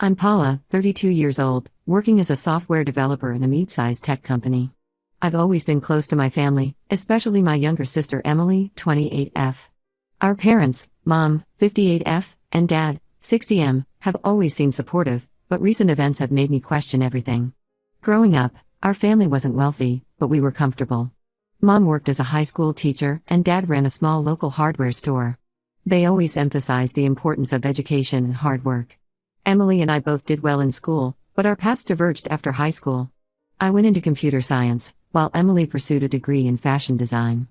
I'm Paula, 32 years old, working as a software developer in a mid-sized tech company. I've always been close to my family, especially my younger sister Emily, 28F. Our parents, Mom, 58F, and Dad, 60M, have always seemed supportive, but recent events have made me question everything. Growing up, our family wasn't wealthy, but we were comfortable. Mom worked as a high school teacher, and Dad ran a small local hardware store. They always emphasized the importance of education and hard work. Emily and I both did well in school, but our paths diverged after high school. I went into computer science, while Emily pursued a degree in fashion design.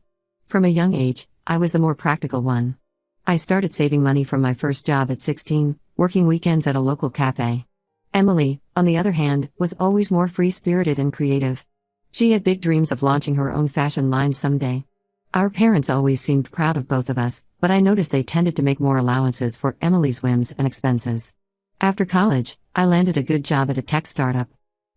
From a young age, I was the more practical one. I started saving money from my first job at 16, working weekends at a local cafe. Emily, on the other hand, was always more free-spirited and creative. She had big dreams of launching her own fashion line someday. Our parents always seemed proud of both of us, but I noticed they tended to make more allowances for Emily's whims and expenses. After college, I landed a good job at a tech startup.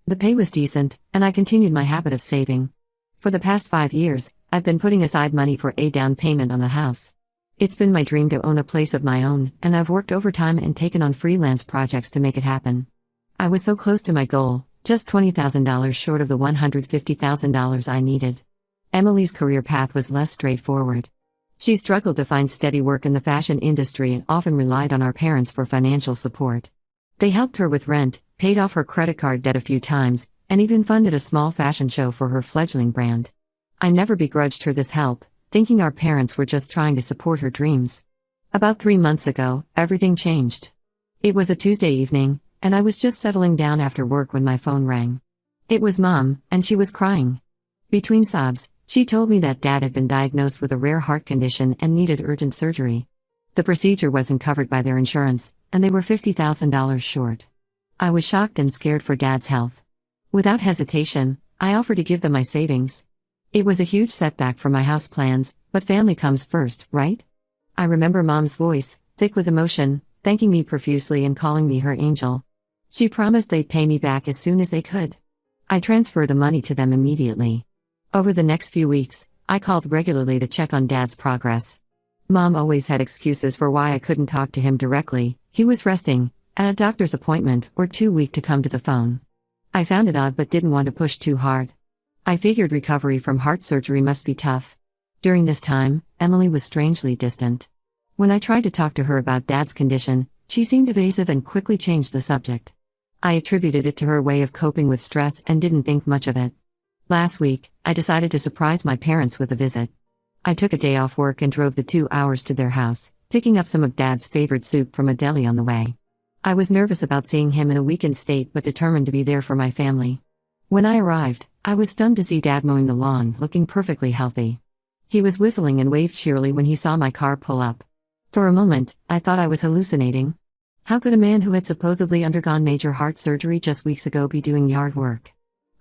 The pay was decent, and I continued my habit of saving. For the past 5 years, I've been putting aside money for a down payment on a house. It's been my dream to own a place of my own, and I've worked overtime and taken on freelance projects to make it happen. I was so close to my goal, just $20,000 short of the $150,000 I needed. Emily's career path was less straightforward. She struggled to find steady work in the fashion industry and often relied on our parents for financial support. They helped her with rent, paid off her credit card debt a few times, and even funded a small fashion show for her fledgling brand. I never begrudged her this help, thinking our parents were just trying to support her dreams. About 3 months ago, everything changed. It was a Tuesday evening, and I was just settling down after work when my phone rang. It was Mom, and she was crying. Between sobs, she told me that Dad had been diagnosed with a rare heart condition and needed urgent surgery. The procedure wasn't covered by their insurance, and they were $50,000 short. I was shocked and scared for Dad's health. Without hesitation, I offered to give them my savings. It was a huge setback for my house plans, but family comes first, right? I remember Mom's voice, thick with emotion, thanking me profusely and calling me her angel. She promised they'd pay me back as soon as they could. I transferred the money to them immediately. Over the next few weeks, I called regularly to check on Dad's progress. Mom always had excuses for why I couldn't talk to him directly. He was resting, at a doctor's appointment, or too weak to come to the phone. I found it odd but didn't want to push too hard. I figured recovery from heart surgery must be tough. During this time, Emily was strangely distant. When I tried to talk to her about Dad's condition, she seemed evasive and quickly changed the subject. I attributed it to her way of coping with stress and didn't think much of it. Last week, I decided to surprise my parents with a visit. I took a day off work and drove the 2 hours to their house, picking up some of Dad's favorite soup from a deli on the way. I was nervous about seeing him in a weakened state but determined to be there for my family. When I arrived, I was stunned to see Dad mowing the lawn, looking perfectly healthy. He was whistling and waved cheerily when he saw my car pull up. For a moment, I thought I was hallucinating. How could a man who had supposedly undergone major heart surgery just weeks ago be doing yard work?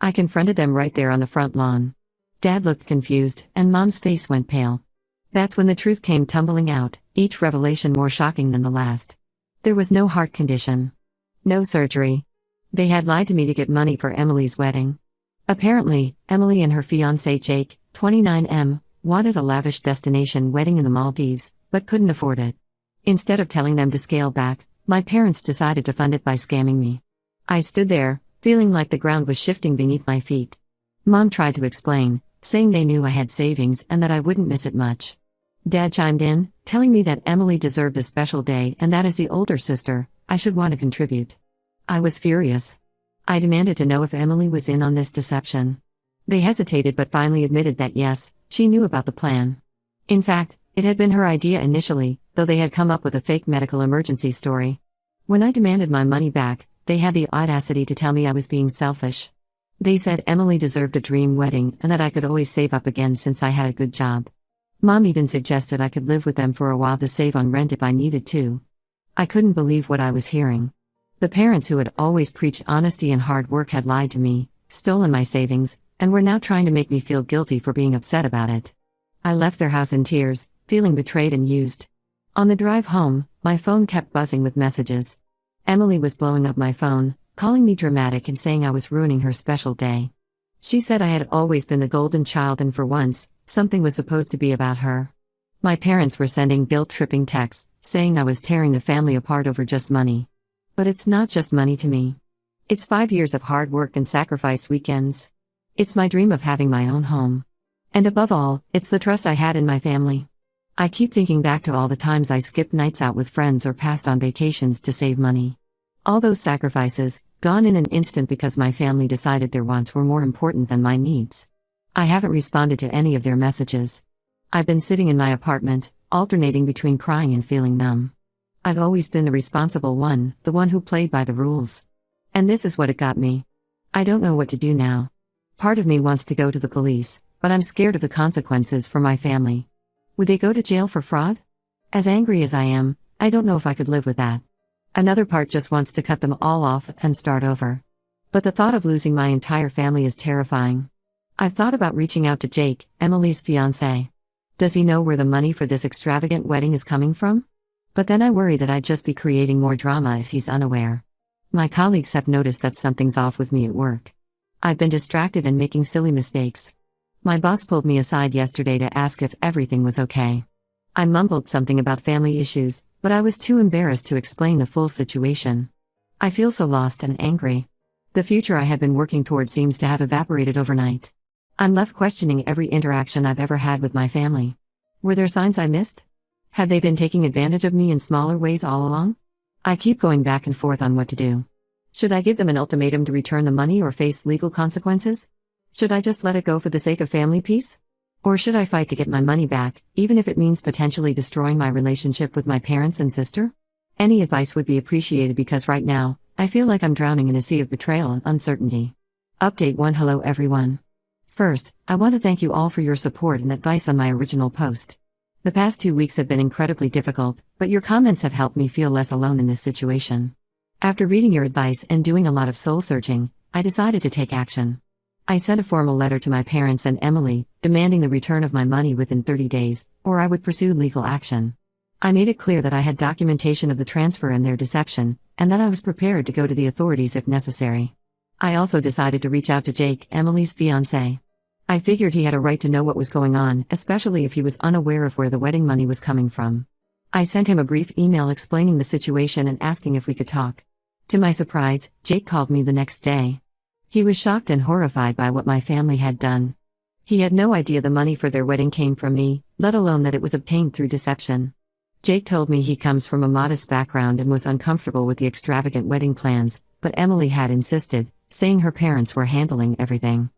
I confronted them right there on the front lawn. Dad looked confused, and Mom's face went pale. That's when the truth came tumbling out, each revelation more shocking than the last. There was no heart condition. No surgery. They had lied to me to get money for Emily's wedding. Apparently, Emily and her fiancé Jake, 29M, wanted a lavish destination wedding in the Maldives, but couldn't afford it. Instead of telling them to scale back, my parents decided to fund it by scamming me. I stood there, feeling like the ground was shifting beneath my feet. Mom tried to explain, saying they knew I had savings and that I wouldn't miss it much. Dad chimed in, telling me that Emily deserved a special day and that as the older sister, I should want to contribute. I was furious. I demanded to know if Emily was in on this deception. They hesitated but finally admitted that yes, she knew about the plan. In fact, it had been her idea initially, though they had come up with a fake medical emergency story. When I demanded my money back, they had the audacity to tell me I was being selfish. They said Emily deserved a dream wedding and that I could always save up again since I had a good job. Mom even suggested I could live with them for a while to save on rent if I needed to. I couldn't believe what I was hearing. The parents who had always preached honesty and hard work had lied to me, stolen my savings, and were now trying to make me feel guilty for being upset about it. I left their house in tears, feeling betrayed and used. On the drive home, my phone kept buzzing with messages. Emily was blowing up my phone, calling me dramatic and saying I was ruining her special day. She said I had always been the golden child and for once, something was supposed to be about her. My parents were sending guilt-tripping texts, saying I was tearing the family apart over just money. But it's not just money to me. It's 5 years of hard work and sacrifice weekends. It's my dream of having my own home. And above all, it's the trust I had in my family. I keep thinking back to all the times I skipped nights out with friends or passed on vacations to save money. All those sacrifices, gone in an instant because my family decided their wants were more important than my needs. I haven't responded to any of their messages. I've been sitting in my apartment, alternating between crying and feeling numb. I've always been the responsible one, the one who played by the rules. And this is what it got me. I don't know what to do now. Part of me wants to go to the police, but I'm scared of the consequences for my family. Would they go to jail for fraud? As angry as I am, I don't know if I could live with that. Another part just wants to cut them all off and start over. But the thought of losing my entire family is terrifying. I've thought about reaching out to Jake, Emily's fiancé. Does he know where the money for this extravagant wedding is coming from? But then I worry that I'd just be creating more drama if he's unaware. My colleagues have noticed that something's off with me at work. I've been distracted and making silly mistakes. My boss pulled me aside yesterday to ask if everything was okay. I mumbled something about family issues, but I was too embarrassed to explain the full situation. I feel so lost and angry. The future I had been working toward seems to have evaporated overnight. I'm left questioning every interaction I've ever had with my family. Were there signs I missed? Had they been taking advantage of me in smaller ways all along? I keep going back and forth on what to do. Should I give them an ultimatum to return the money or face legal consequences? Should I just let it go for the sake of family peace? Or should I fight to get my money back, even if it means potentially destroying my relationship with my parents and sister? Any advice would be appreciated because right now, I feel like I'm drowning in a sea of betrayal and uncertainty. Update 1. Hello everyone. First, I want to thank you all for your support and advice on my original post. The past 2 weeks have been incredibly difficult, but your comments have helped me feel less alone in this situation. After reading your advice and doing a lot of soul-searching, I decided to take action. I sent a formal letter to my parents and Emily, demanding the return of my money within 30 days, or I would pursue legal action. I made it clear that I had documentation of the transfer and their deception, and that I was prepared to go to the authorities if necessary. I also decided to reach out to Jake, Emily's fiancé. I figured he had a right to know what was going on, especially if he was unaware of where the wedding money was coming from. I sent him a brief email explaining the situation and asking if we could talk. To my surprise, Jake called me the next day. He was shocked and horrified by what my family had done. He had no idea the money for their wedding came from me, let alone that it was obtained through deception. Jake told me he comes from a modest background and was uncomfortable with the extravagant wedding plans, but Emily had insisted, saying her parents were handling everything.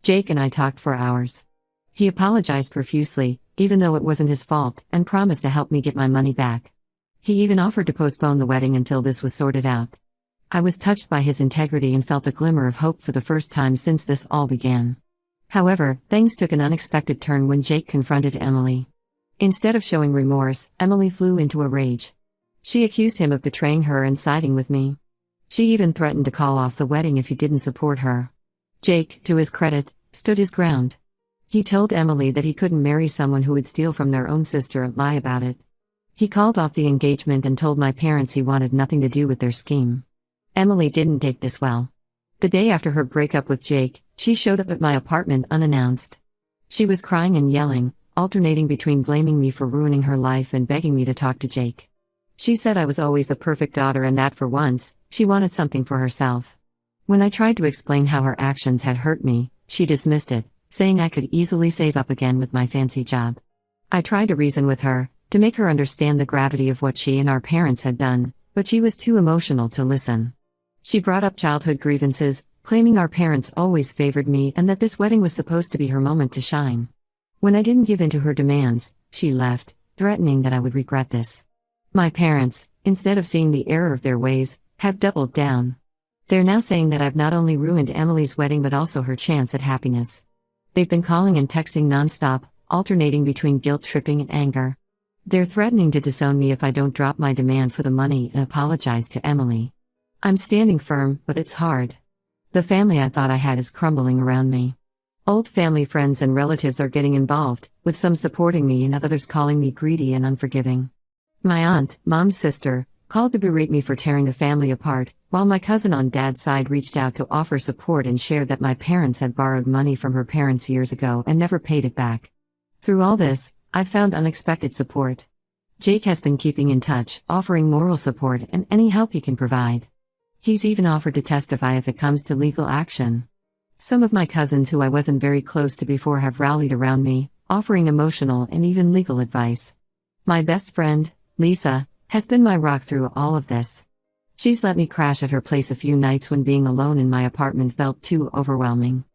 Jake and I talked for hours. He apologized profusely, even though it wasn't his fault, and promised to help me get my money back. He even offered to postpone the wedding until this was sorted out. I was touched by his integrity and felt a glimmer of hope for the first time since this all began. However, things took an unexpected turn when Jake confronted Emily. Instead of showing remorse, Emily flew into a rage. She accused him of betraying her and siding with me. She even threatened to call off the wedding if he didn't support her. Jake, to his credit, stood his ground. He told Emily that he couldn't marry someone who would steal from their own sister and lie about it. He called off the engagement and told my parents he wanted nothing to do with their scheme. Emily didn't take this well. The day after her breakup with Jake, she showed up at my apartment unannounced. She was crying and yelling, alternating between blaming me for ruining her life and begging me to talk to Jake. She said I was always the perfect daughter and that for once, she wanted something for herself. When I tried to explain how her actions had hurt me, she dismissed it, saying I could easily save up again with my fancy job. I tried to reason with her, to make her understand the gravity of what she and our parents had done, but she was too emotional to listen. She brought up childhood grievances, claiming our parents always favored me and that this wedding was supposed to be her moment to shine. When I didn't give in to her demands, she left, threatening that I would regret this. My parents, instead of seeing the error of their ways, have doubled down. They're now saying that I've not only ruined Emily's wedding but also her chance at happiness. They've been calling and texting nonstop, alternating between guilt-tripping and anger. They're threatening to disown me if I don't drop my demand for the money and apologize to Emily. I'm standing firm, but it's hard. The family I thought I had is crumbling around me. Old family friends and relatives are getting involved, with some supporting me and others calling me greedy and unforgiving. My aunt, Mom's sister, called to berate me for tearing the family apart, while my cousin on Dad's side reached out to offer support and shared that my parents had borrowed money from her parents years ago and never paid it back. Through all this, I've found unexpected support. Jake has been keeping in touch, offering moral support and any help he can provide. He's even offered to testify if it comes to legal action. Some of my cousins who I wasn't very close to before have rallied around me, offering emotional and even legal advice. My best friend, Lisa, has been my rock through all of this. She's let me crash at her place a few nights when being alone in my apartment felt too overwhelming.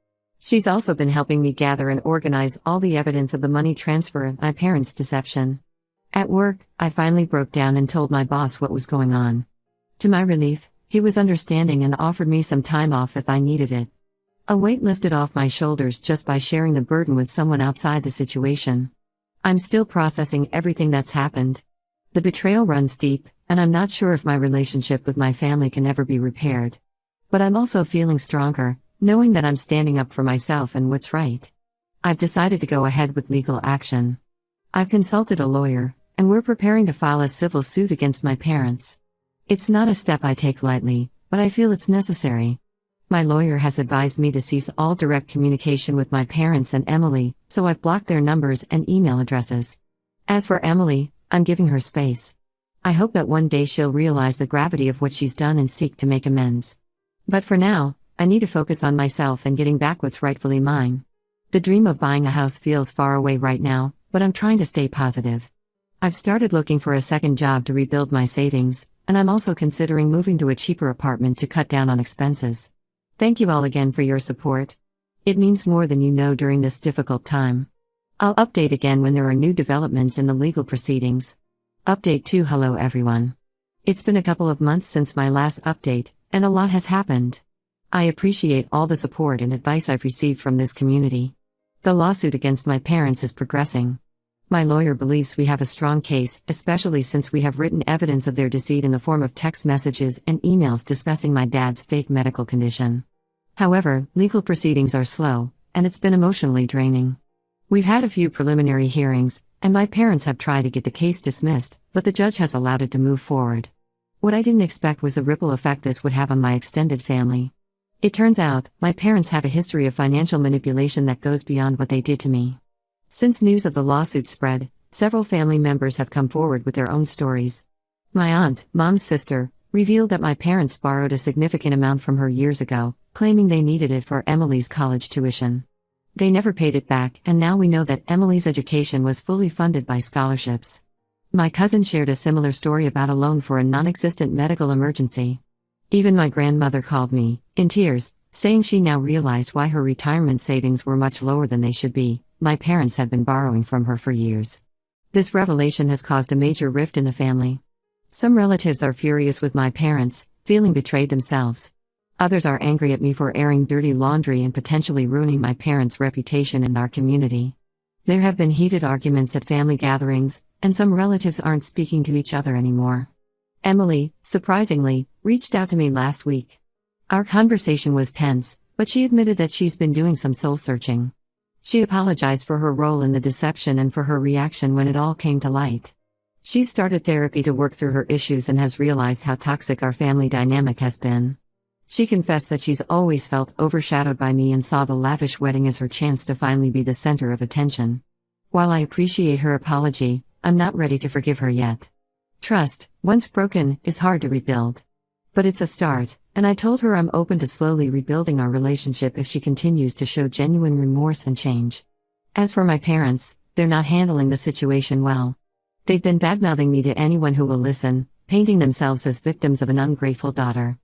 She's also been helping me gather and organize all the evidence of the money transfer and my parents' deception. At work, I finally broke down and told my boss what was going on. To my relief, he was understanding and offered me some time off if I needed it. A weight lifted off my shoulders just by sharing the burden with someone outside the situation. I'm still processing everything that's happened. The betrayal runs deep, and I'm not sure if my relationship with my family can ever be repaired. But I'm also feeling stronger, knowing that I'm standing up for myself and what's right. I've decided to go ahead with legal action. I've consulted a lawyer, and we're preparing to file a civil suit against my parents. It's not a step I take lightly, but I feel it's necessary. My lawyer has advised me to cease all direct communication with my parents and Emily, so I've blocked their numbers and email addresses. As for Emily, I'm giving her space. I hope that one day she'll realize the gravity of what she's done and seek to make amends. But for now, I need to focus on myself and getting back what's rightfully mine. The dream of buying a house feels far away right now, but I'm trying to stay positive. I've started looking for a second job to rebuild my savings, and I'm also considering moving to a cheaper apartment to cut down on expenses. Thank you all again for your support. It means more than you know during this difficult time. I'll update again when there are new developments in the legal proceedings. Update 2. Hello everyone. It's been a couple of months since my last update, and a lot has happened. I appreciate all the support and advice I've received from this community. The lawsuit against my parents is progressing. My lawyer believes we have a strong case, especially since we have written evidence of their deceit in the form of text messages and emails discussing my dad's fake medical condition. However, legal proceedings are slow, and it's been emotionally draining. We've had a few preliminary hearings, and my parents have tried to get the case dismissed, but the judge has allowed it to move forward. What I didn't expect was the ripple effect this would have on my extended family. It turns out, my parents have a history of financial manipulation that goes beyond what they did to me. Since news of the lawsuit spread, several family members have come forward with their own stories. My aunt, Mom's sister, revealed that my parents borrowed a significant amount from her years ago, claiming they needed it for Emily's college tuition. They never paid it back, and now we know that Emily's education was fully funded by scholarships. My cousin shared a similar story about a loan for a non-existent medical emergency. Even my grandmother called me, in tears, saying she now realized why her retirement savings were much lower than they should be. My parents had been borrowing from her for years. This revelation has caused a major rift in the family. Some relatives are furious with my parents, feeling betrayed themselves. Others are angry at me for airing dirty laundry and potentially ruining my parents' reputation in our community. There have been heated arguments at family gatherings, and some relatives aren't speaking to each other anymore. Emily, surprisingly, reached out to me last week. Our conversation was tense, but she admitted that she's been doing some soul-searching. She apologized for her role in the deception and for her reaction when it all came to light. She's started therapy to work through her issues and has realized how toxic our family dynamic has been. She confessed that she's always felt overshadowed by me and saw the lavish wedding as her chance to finally be the center of attention. While I appreciate her apology, I'm not ready to forgive her yet. Trust, once broken, is hard to rebuild. But it's a start, and I told her I'm open to slowly rebuilding our relationship if she continues to show genuine remorse and change. As for my parents, they're not handling the situation well. They've been badmouthing me to anyone who will listen, painting themselves as victims of an ungrateful daughter.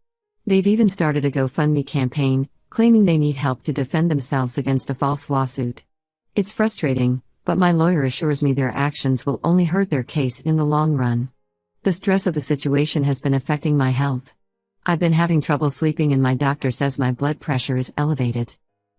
They've even started a GoFundMe campaign, claiming they need help to defend themselves against a false lawsuit. It's frustrating, but my lawyer assures me their actions will only hurt their case in the long run. The stress of the situation has been affecting my health. I've been having trouble sleeping and my doctor says my blood pressure is elevated.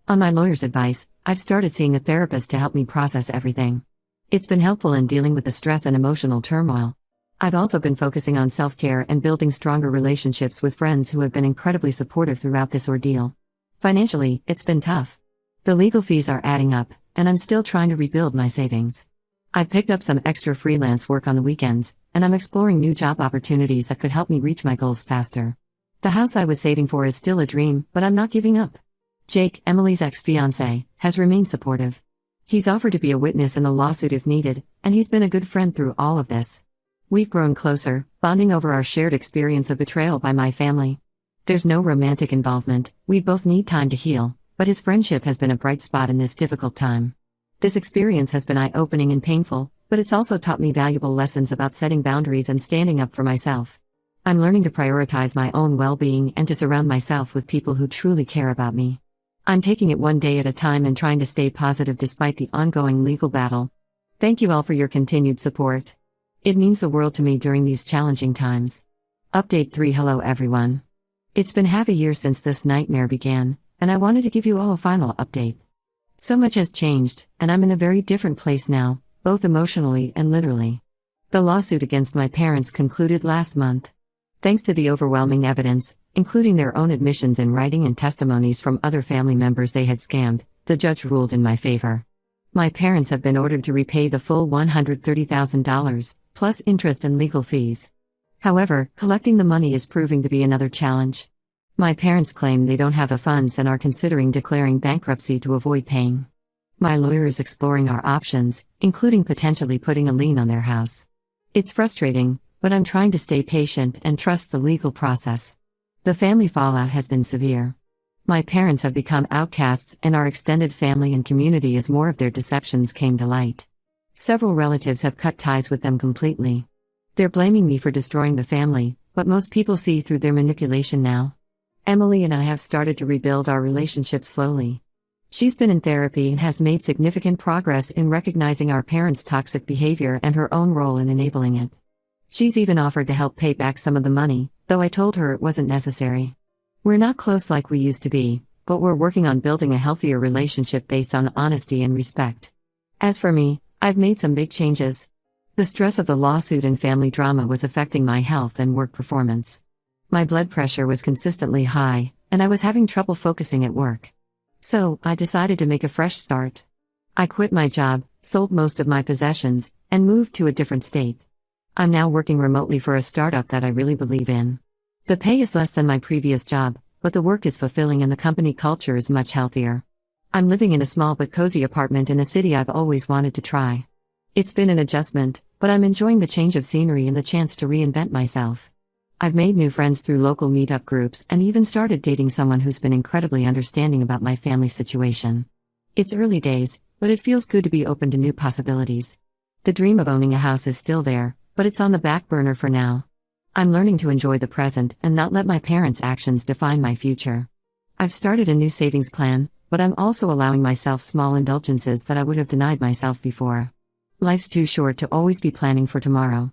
On my lawyer's advice, I've started seeing a therapist to help me process everything. It's been helpful in dealing with the stress and emotional turmoil. I've also been focusing on self-care and building stronger relationships with friends who have been incredibly supportive throughout this ordeal. Financially, it's been tough. The legal fees are adding up, and I'm still trying to rebuild my savings. I've picked up some extra freelance work on the weekends, and I'm exploring new job opportunities that could help me reach my goals faster. The house I was saving for is still a dream, but I'm not giving up. Jake, Emily's ex-fiancé, has remained supportive. He's offered to be a witness in the lawsuit if needed, and he's been a good friend through all of this. We've grown closer, bonding over our shared experience of betrayal by my family. There's no romantic involvement, we both need time to heal, but his friendship has been a bright spot in this difficult time. This experience has been eye-opening and painful, but it's also taught me valuable lessons about setting boundaries and standing up for myself. I'm learning to prioritize my own well-being and to surround myself with people who truly care about me. I'm taking it one day at a time and trying to stay positive despite the ongoing legal battle. Thank you all for your continued support. It means the world to me during these challenging times. Update 3. Hello everyone. It's been half a year since this nightmare began, and I wanted to give you all a final update. So much has changed, and I'm in a very different place now, both emotionally and literally. The lawsuit against my parents concluded last month. Thanks to the overwhelming evidence, including their own admissions in writing and testimonies from other family members they had scammed, the judge ruled in my favor. My parents have been ordered to repay the full $130,000, plus interest and legal fees. However, collecting the money is proving to be another challenge. My parents claim they don't have the funds and are considering declaring bankruptcy to avoid paying. My lawyer is exploring our options, including potentially putting a lien on their house. It's frustrating, but I'm trying to stay patient and trust the legal process. The family fallout has been severe. My parents have become outcasts in our extended family and community as more of their deceptions came to light. Several relatives have cut ties with them completely. They're blaming me for destroying the family, but most people see through their manipulation now. Emily and I have started to rebuild our relationship slowly. She's been in therapy and has made significant progress in recognizing our parents' toxic behavior and her own role in enabling it. She's even offered to help pay back some of the money, though I told her it wasn't necessary. We're not close like we used to be, but we're working on building a healthier relationship based on honesty and respect. As for me, I've made some big changes. The stress of the lawsuit and family drama was affecting my health and work performance. My blood pressure was consistently high, and I was having trouble focusing at work. So, I decided to make a fresh start. I quit my job, sold most of my possessions, and moved to a different state. I'm now working remotely for a startup that I really believe in. The pay is less than my previous job, but the work is fulfilling and the company culture is much healthier. I'm living in a small but cozy apartment in a city I've always wanted to try. It's been an adjustment, but I'm enjoying the change of scenery and the chance to reinvent myself. I've made new friends through local meetup groups and even started dating someone who's been incredibly understanding about my family situation. It's early days, but it feels good to be open to new possibilities. The dream of owning a house is still there, but it's on the back burner for now. I'm learning to enjoy the present and not let my parents' actions define my future. I've started a new savings plan, but I'm also allowing myself small indulgences that I would have denied myself before. Life's too short to always be planning for tomorrow.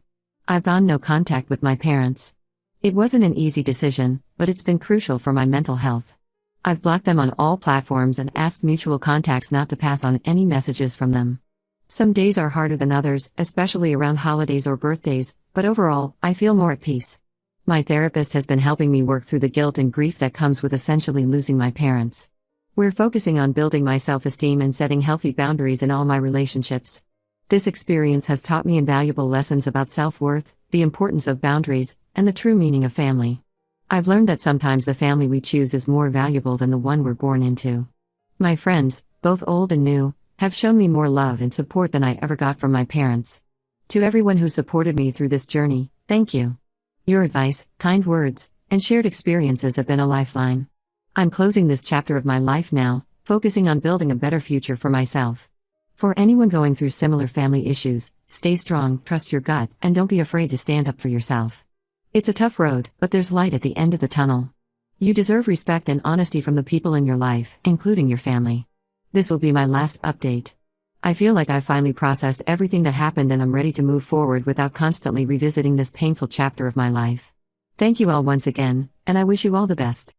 I've gone no contact with my parents. It wasn't an easy decision, but it's been crucial for my mental health. I've blocked them on all platforms and asked mutual contacts not to pass on any messages from them. Some days are harder than others, especially around holidays or birthdays, but overall, I feel more at peace. My therapist has been helping me work through the guilt and grief that comes with essentially losing my parents. We're focusing on building my self-esteem and setting healthy boundaries in all my relationships. This experience has taught me invaluable lessons about self-worth, the importance of boundaries, and the true meaning of family. I've learned that sometimes the family we choose is more valuable than the one we're born into. My friends, both old and new, have shown me more love and support than I ever got from my parents. To everyone who supported me through this journey, thank you. Your advice, kind words, and shared experiences have been a lifeline. I'm closing this chapter of my life now, focusing on building a better future for myself. For anyone going through similar family issues, stay strong, trust your gut, and don't be afraid to stand up for yourself. It's a tough road, but there's light at the end of the tunnel. You deserve respect and honesty from the people in your life, including your family. This will be my last update. I feel like I've finally processed everything that happened and I'm ready to move forward without constantly revisiting this painful chapter of my life. Thank you all once again, and I wish you all the best.